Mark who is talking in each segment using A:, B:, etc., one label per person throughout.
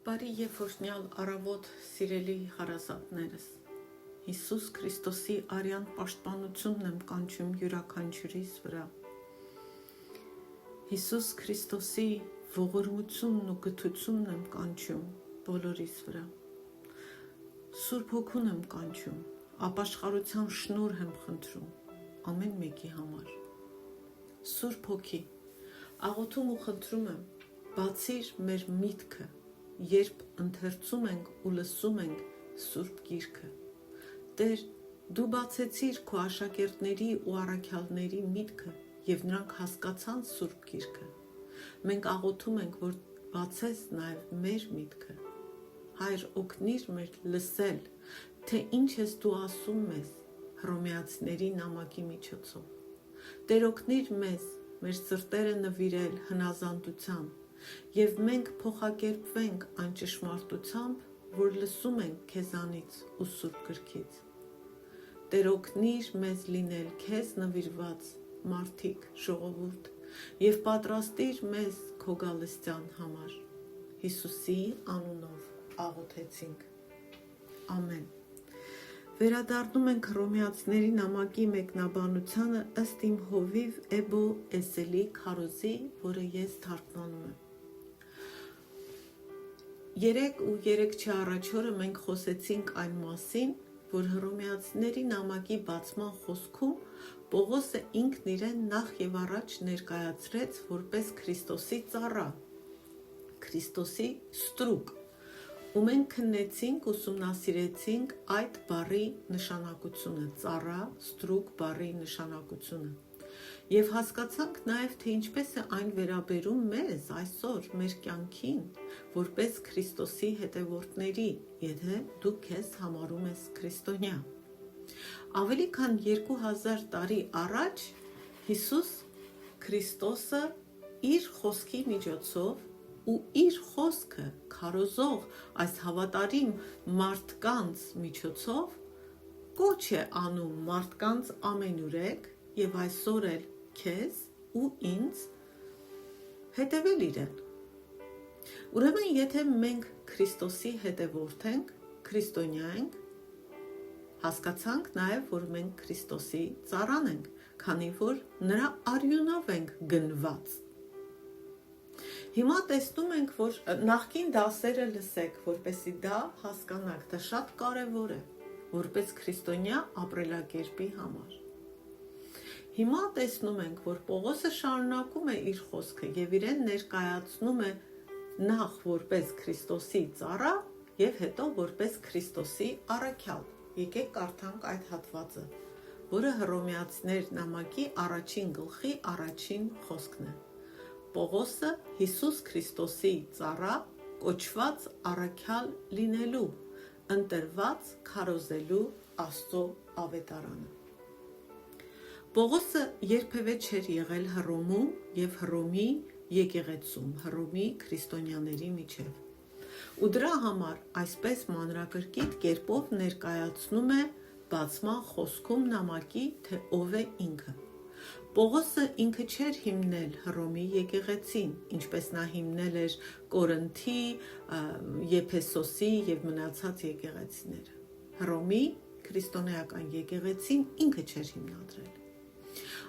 A: Բարի եւ օրհնյալ առավոտ, սիրելի հարազատներս։ Հիսուս Քրիստոսի արյան պաշտպանությունն եմ կանչում յուրաքանչյուրիս վրա։ Հիսուս Քրիստոսի ողորմությունն ու գթությունն եմ կանչում բոլորիս վրա։ Սուրբ Հոգուն եմ կանչում, ապաշխարության շնորհ եմ խնդրում ամեն մեկի համար։ Սուրբ Հոգի, աղոթում ու խնդրում եմ, բացիր մեր միտքը, երբ ընթերցում ենք ու լսում ենք Սուրբ Գիրքը։ Տեր, դու բացեցիր քո աշակերտների ու առաքյալների միտքը եւ նրանք հասկացան Սուրբ Գիրքը։ Մենք աղոթում ենք, որ բացես նաեւ մեր միտքը։ Հայր, օգնիր մեր լսել, թե ինչ ես դու ասում մեզ Հռոմեացիների նամակի միջոցով։ Տեր, օգնիր մեզ, մեր սրտերը նվիրել հնազանդության, եւ մենք փոխակերպվենք այն ճշմարտությամբ, որ լսում ենք քեզանից ու Սուրբ Գրքից։ Տեր, օգնիր մեզ լինել քեզ նվիրված մարդիկ, ժողովուրդ, եւ պատրաստիր մեզ քո գալստյան համար։ Հիսուսի անունով աղոթեցինք։ Ամեն։ Վերադառնում ենք Հռոմեացիների նամակի մեկնաբանությանը ըստ իմ հովիվ Էբո Էսելի քարոզի, որը ես թարգմանում եմ։ 3 ու 3 չառաջ օրը մենք խոսեցինք այն մասին, որ Հռոմեացիների նամակի բացման խոսքում Պողոսը ինքն իրեն նախ եւ առաջ ներկայացրեց որպես Քրիստոսի ծառա, Քրիստոսի ստրուկ, ու մենք քննեցինք, ուսումնասիրեցինք այդ բառի նշանակությունը, ծառա, ստրուկ բառի նշանակությունը։ Եվ հասկացանք նաև, թե ինչպես է այն վերաբերում մեզ այսօր, մեր կյանքին, որպես Քրիստոսի հետևորդների, եթե դու քեզ համարում ես քրիստոնյա։ Ավելի քան 2000 տարի առաջ Հիսուս Քրիստոսը իր խոսքի միջոցով ու իր խոսքը քարոզող այս հավատարիմ մարդկանց միջոցով կոչ է անում մարդկանց ամենուրեք եւ այսօր էլ քեզ ու ինձ հետևել իրեն։ Ուրեմն, եթե մենք Քրիստոսի հետևորդ ենք, քրիստոնյա ենք, հասկացանք նաև, որ մենք Քրիստոսի ծառան ենք, քանի որ նրա արյունով ենք գնված։ Հիմա տեսնում ենք, որ նախկին դասերը լսեք, որպեսզի դա հասկանաք, դա շատ կարևոր է, որպես քրիստոնյա ապրելակերպի համար։ Հիմա տեսնում ենք, որ Պողոսը շարունակում է իր խոսքը եւ իրեն ներկայացնում է նախ որպես Քրիստոսի ծառա եւ հետո որպես Քրիստոսի առաքյալ։ Եկեք կարդանք այդ հատվածը, որը Հռոմեացիներ նամակի առաջին գլխի առաջին խոսքն է։ Պողոսը Հիսուս Քրիստոսի ծառա, կոչված առաքյալ լինելու, ընտրված քարոզելու Աստծո ավետարանը։ Պողոսը երբևէ չէր եղել Հռոմում եւ Հռոմի եկեղեցում, Հռոմի քրիստոնյաների միջև։ Ու դրա համար այսպես մանրակրկիտ կերպով ներկայացնում է բացման խոսքում նամակի, թե ով է ինքը։ Պողոսը ինքը չէր հիմնել Հռոմի եկեղեցին, ինչպես նա հիմնել էր Կորինթի, Եփեսոսի եւ մնացած եկեղեցիները։ Հռոմի քրիստոնեական եկեղեցին ինքը չէր հիմնադրել։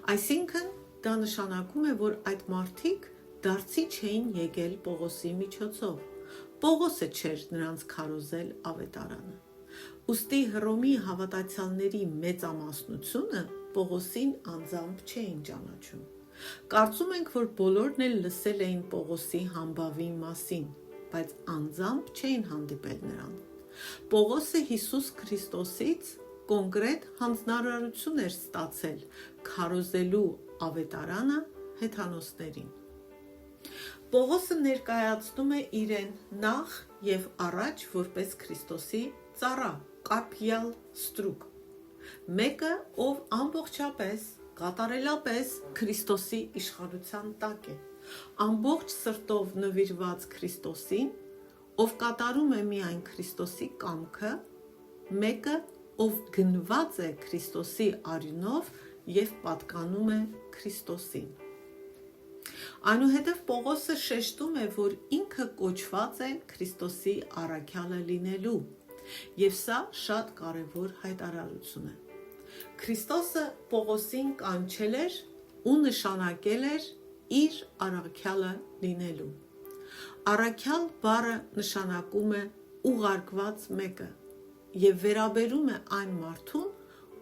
A: Այսինքն դա նշանակում է, որ այդ մարդիկ դարձի չէին եկել Պողոսի միջոցով։ Պողոսը չէր նրանց քարոզել ավետարանը։ Ուստի Հռոմի հավատացյալների մեծամասնությունը Պողոսին անձամբ չէին ճանաչում։ Կարծում ենք, որ բոլորն էլ լսել էին Պողոսի համբավի մասին, բայց անձամբ չէին հանդիպել նրան։ Պողոսը Հիսուս Քրիստոսից կոնկրետ հանձնարարություն էր ստացել քարոզելու ավետարանը հեթանոսներին։ Պողոսը ներկայացնում է իրեն նախ եւ առաջ որպես Քրիստոսի ծառա, կապյալ ստրուկ, մեկը, ով ամբողջապես, կատարելապես Քրիստոսի իշխանության տակ է, ամբողջ սրտով նվիրված Քրիստոսին, ով կատարում է միայն Քրիստոսի կամքը, մեկը, ով գնված է Քրիստոսի արյունով եւ պատկանում է Քրիստոսին։ Այնուհետև Պողոսը շեշտում է, որ ինքը կոչված է Քրիստոսի առաքյալը լինելու, եւ սա շատ կարևոր հայտարարություն է։ Քրիստոսը Պողոսին կանչել էր ու նշանակել էր իր առաքյալը լինելու։ Առաքյալ բառը նշանակում է ուղարկված մեկը եւ վերաբերում է այն մարդուն,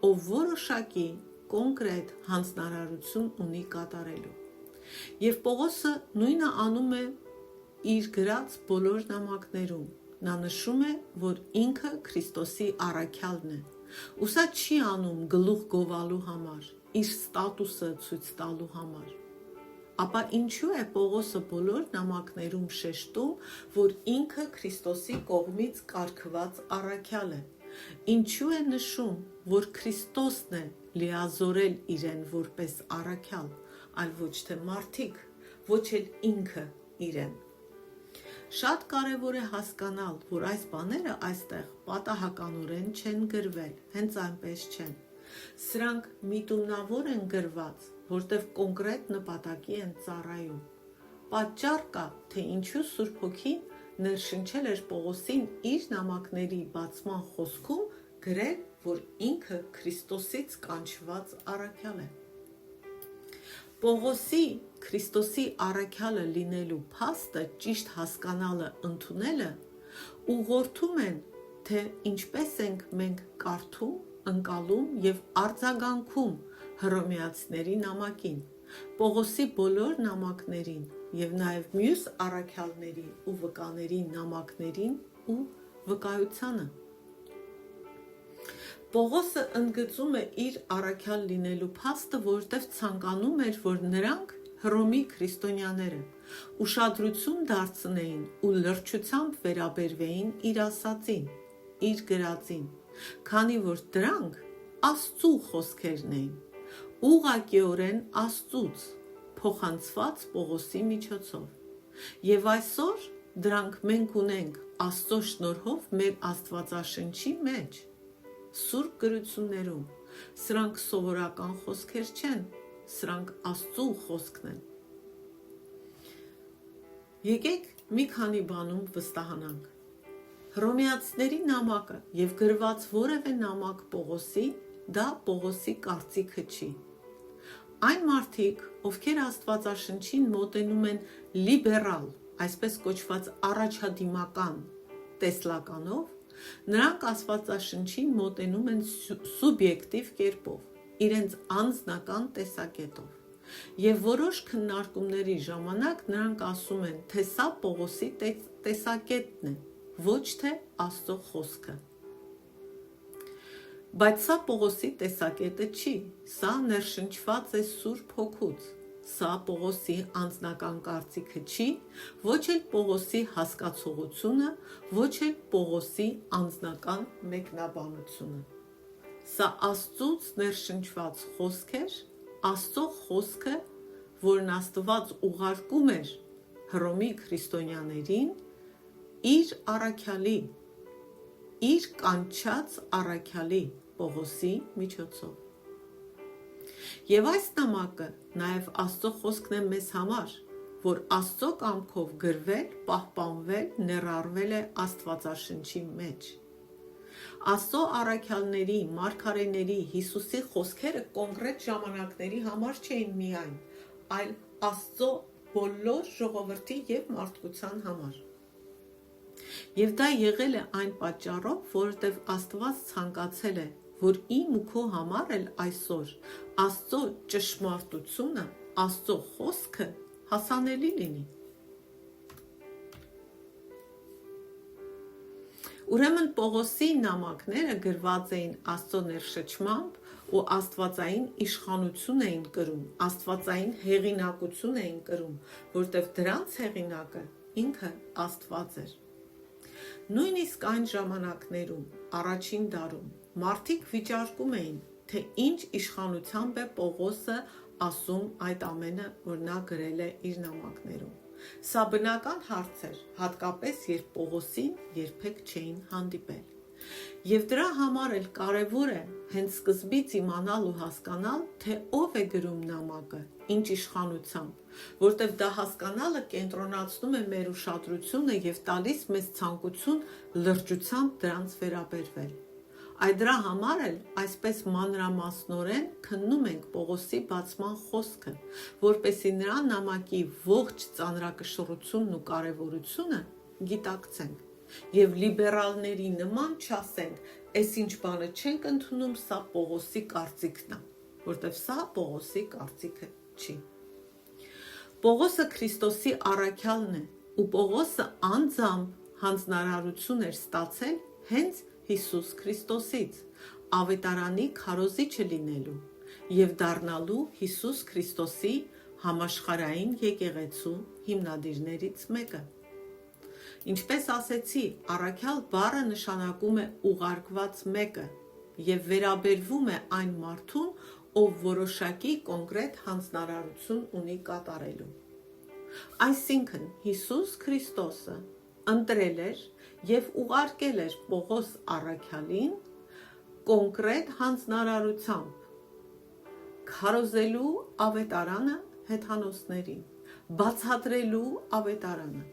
A: ով որոշակի կոնկրետ հանձնարարություն ունի կատարելու։ Եվ Պողոսը նույնը անում է իր գրած բոլոր նամակներում։ Նա նշում է, որ ինքը Քրիստոսի առաքյալն է։ Ու սա չի անում գլուխ գովալու համար, իր ստատուսը ցույց տալու համար։ Ապա ինչու է Պողոսը բոլոր նամակներում շեշտում, որ ինքը Քրիստոսի կողմից կարգված առաքյալ է։ Ինչու է նշում, որ Քրիստոսն է լիազորել իրեն որպես առաքյալ, այլ ոչ թե մարդիկ, ոչ էլ ինքը իրեն։ Շատ կարևոր է հասկանալ, որ այս բաները այստեղ պատահականորեն չեն գրվել, հենց այնպես չեն։ Սրանք միտումնավոր են գրված, որտեղ կոնկրետ նպատակի են ծառայում։ Պատճառ կա, թե ինչու Սուրբ Հոգին ներշնչել էր Պողոսին իր նամակների բացման խոսքում գրել, որ ինքը Քրիստոսից կանչված առաքյալ է։ Պողոսի Քրիստոսի առաքյալը լինելու փաստը ճիշտ հասկանալը ընդունելը ուղղորդում են, թե ինչպես ենք մենք կարդում, ընկալում եւ արձագանքում հռոմեացիների նամակին, Պողոսի բոլոր նամակներին եւ նաեւ մյուս առաքյալների ու վկաների նամակներին ու վկայությանը։ Պողոսը ընդգծում է իր առաքյալ լինելու փաստը, որտեղ ցանկանում էր, որ նրանք Հռոմի քրիստոնյաները ուշադրություն դարձնեին ու լրջությամբ վերաբերվեին իր ասածին, իր գրածին, քանի որ դրանք Աստծու խոսքերն էին, ուղղակիորեն Աստծուց, փոխանցված Պողոսի միջոցով։ Եվ այսօր դրանք մենք ունենք Աստծո շնորհով մեր Աստվածաշնչի մեջ, Սուրբ գրություններում։ Սրանք սովորական խոսքեր չեն, սրանք Աստծու խոսքն են։ Եկեք մի քանի բանում վստահանանք։ Հռոմեացիների նամակը եւ գրված որևէ նամակ Պողոսի, դա Պողոսի կարծիքը չի։ Այն մարդիկ, ովքեր Աստվածաշնչին մոտենում են լիբերալ, այսպես կոչված առաջադիմական տեսլականով, նրանք Աստվածաշնչին մոտենում են սուբյեկտիվ կերպով, իրենց անձնական տեսակետով։ Եվ որոշ քննարկումների ժամանակ նրանք ասում են, թե սա Պողոսի տեսակետն է, ոչ թե Աստծո խոսքը։ Բայց սա Պողոսի տեսակետը չի, սա ներշնչված է Սուրբ Հոգուց, սա Պողոսի անձնական կարծիքը չի, ոչ էլ Պողոսի հասկացողությունը, ոչ էլ Պողոսի անձնական մեկնաբանությունը։ Սա Աստծուց ներշնչված խոսք էր, Աստծո խոսքը, որն Աստված ուղարկում էր Հռոմի քրիստոնյաներին, իր առաքյալի, իր կանչած առաքյալի Պողոսի միջոցով։ Եվ այս նամակը նաև Աստծո խոսքն է մեզ համար, որ Աստծո կամքով գրվել, պահպանվել, ներառվել է Աստվածաշնչի մեջ։ Աստծո առաքյալների, մարգարեների, Հիսուսի խոսքերը կոնկրետ ժամանակների համար չէին միայն, այլ Աստծո բոլոր ժողովրդի եւ մարդկության համար։ Եվ դա եղել է այն պատճառով, որովհետև Աստված ցանկացել է, որ իմ ու քո համար էլ այսօր Աստծո ճշմարտությունը, Աստծո խոսքը հասանելի լինի։ Ուրեմն Պողոսի նամակները գրված էին Աստծո ներշչմամբ ու աստվածային իշխանություն էին կրում, աստվածային հեղինակություն էին կրում, որտեղ դրանց հեղինակը ինքը Աստված էր։ Նույնիսկ այն ժամանակներում, առաջին դարում, մարդիկ վիճարկում էին, թե ինչ իշխանությամբ է Պողոսը ասում այդ ամենը, որ նա գրել է իր նամակներում։ Սա բնական հարց էր, հատկապես երբ Պողոսին երբեք չէին հանդիպել։ Եվ դրա համար էլ կարևոր է հենց սկզբից իմանալ ու հասկանալ, թե ով է գրում նամակը, ինչ իշխանությամբ, որտեղ դա հասկանալը կենտրոնացնում է մեր ուշադրությունը եւ տալիս մեզ ցանկություն լրջությամբ դրանց վերաբերվել։ Այդ դրա համար էլ այսպես մանրամասնորեն քննում ենք Պողոսի բացման խոսքը, որպեսզի նրա նամակի ողջ ծանրակշռությունն ու կարևորությունը գիտակցենք եւ լիբերալների նման չասենք, այս ինչ բանը չենք ընդունում, սա Պողոսի կարծիքն է, որտեղ սա Պողոսի կարծիքը չի։ Պողոսը Քրիստոսի առաքյալն է, ու Պողոսը անձամբ հանձնարարություն էր ստացել հենց Հիսուս Քրիստոսից, ավետարանի քարոզիչը լինելու եւ դառնալու Հիսուս Քրիստոսի համաշխարհային եկեղեցու հիմնադիրներից մեկը։ Ինչպես ասեցի, առաքյալ բառը նշանակում է ուղարկված մեկը եւ վերաբերվում է այն մարդուն, ով որոշակի կոնկրետ հանձնարարություն ունի կատարելու։ Այսինքն Հիսուս Քրիստոսը ընտրել էր եւ ուղարկել էր Պողոս առաքյալին կոնկրետ հանձնարարությամբ քարոզելու ավետարանը հեթանոսներին, բացատրելու ավետարանը։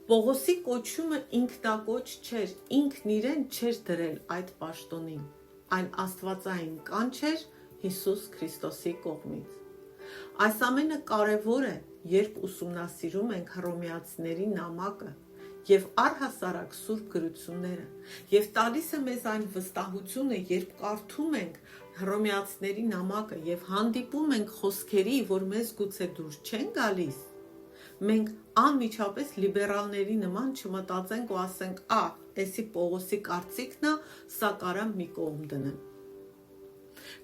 A: Պողոսի կոչումը ինքնակոչ չէր, ինքն իրեն չէր դրել այդ պաշտոնին, այլ աստվածային կանչ էր Հիսուս Քրիստոսի կողմից։ Այս ամենը կարևոր է, երբ ուսումնասիրում ենք հռոմեացիների նամակը եւ առհասարակ սուրբ գրությունները, եւ տալիս է մեզ այն վստահությունը, երբ կարդում ենք հռոմեացիների նամակը եւ հանդիպում ենք խոսքերի, որ մեզ գուցե դուր չեն գալիս, մենք անմիջապես լիբերալների նման չմտածենք ու ասենք, էսի Պողոսի կարծիքն է, սա կարամ մի կողմ դնեմ։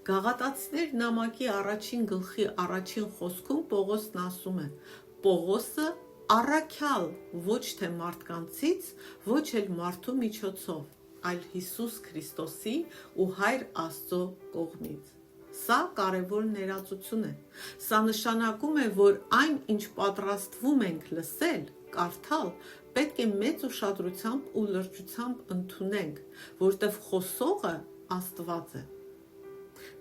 A: Գաղատացիներ նամակի առաջին գլխի առաջին խոսքում Պողոսն ասում է. Պողոսը առաքյալ ոչ թե մարդկանցից, ոչ էլ մարդու միջոցով, այլ Հիսուս Քրիստոսի ու Հայր Աստծո կողմից։ Սա կարևոր ներածություն է։ Սա նշանակում է, որ այն, ինչ պատրաստվում ենք լսել, կարդալ, պետք է մեծ ուշադրությամբ ու լրջությամբ ընդունենք, որտեղ խոսողը Աստված է։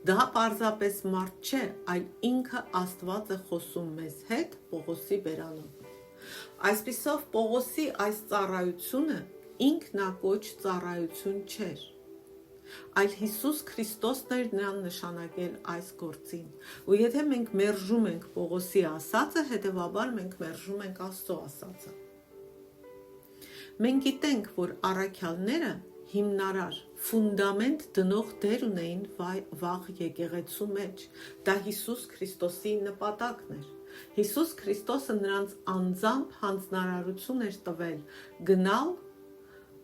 A: Դա պարզապես մարդ չէ, այլ ինքը Աստված է խոսում մեզ հետ Պողոսի բերանով։ Այսպիսով Պողոսի այս ծառայությունը ինքնակոչ ծառայություն չէր, այլ Հիսուս Քրիստոսն էր նրան նշանակել այս գործին։ Ու եթե մենք մերժում ենք Պողոսի ասածը, հետևաբար մենք մերժում ենք Աստծո ասածը։ Մենք գիտենք, որ առաքյալները հիմնարար, ֆունդամենտ դնող դեր ունեին վաղ եկեղեցու մեջ։ Դա Հիսուս Քրիստոսի նպատակն էր։ Հիսուս Քրիստոսը նրանց անձամբ հանձնարարություն էր տվել գնալ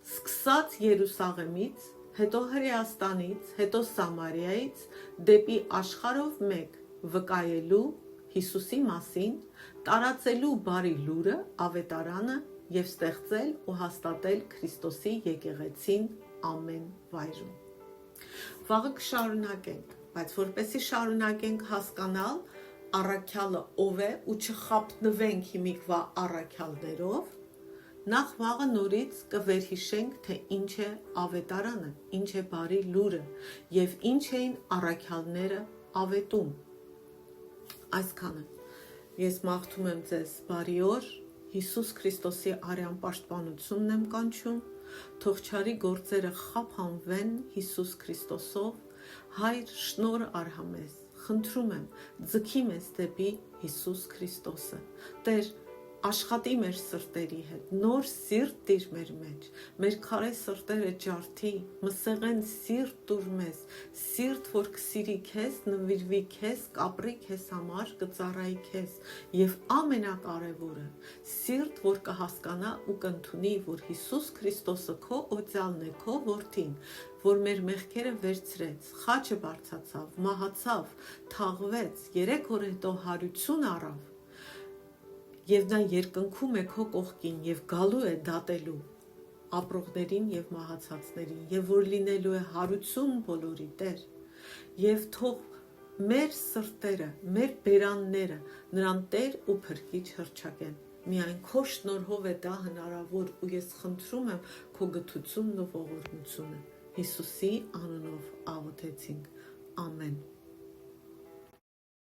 A: սկսած Երուսաղեմից, հետո Հրեաստանից, հետո Սամարիայից դեպի աշխարհով մեկ վկայելու Հիսուսի մասին, տարածելու բարի լուրը, ավետարանը եւ ստեղծել ու հաստատել Քրիստոսի եկեղեցին ամեն վայրում։ Վաղը կշարունակենք, բայց որպեսզի շարունակենք հասկանալ առաքյալը ով է ու չխապնվենք հիմիկվա առաքյալներով, նախ վաղը նորից կվերհիշենք, թե ինչ է ավետարանը, ինչ է բարի լուրը եւ ինչ էին առաքյալները ավետում։ Այսքանը։ Ես մաղթում եմ ձեզ բարի օր, Հիսուս Քրիստոսի արյան պաշտպանությունն եմ կանչում, թող չարի գործերը խափանվեն Հիսուս Քրիստոսով, Հայր շնորհ արհա մեզ, խնդրում եմ, ձգի մեզ դեպի Հիսուս Քրիստոսը, Տեր, աշխատի մեր սրտերի հետ, նոր սիրտ տիր մեր մեջ, մեր քարե սրտերը ջարդի, մսեղեն սիրտ տուր մեզ, սիրտ, որ կսիրի քեզ, նվիրվի քեզ, կապրի քեզ համար, կծառայի քեզ, եւ ամենակարևորը, սիրտ, որ կհասկանա ու կընդունի, որ Հիսուս Քրիստոսը քո օծյալն է, քո որդին, որ մեր մեղքերը վերցրեց, խաչը բարձացավ, մահացավ, թաղվեց, 3 օր հետո հարություն առավ, եւ նա երկնքում է քո կողքին եւ գալու է դատելու ապրողներին եւ մահացածներին եւ որ լինելու է հարություն բոլորի Տեր եւ թող մեր սրտերը, մեր բերանները նրան Տեր ու Փրկիչ հռչակեն Միայն քո շնորհով է դա հնարավոր ու ես խնդրում եմ քո գթությունն ու ողորմությունը։ Հիսուսի անունով աղոթեցինք։ Ամեն։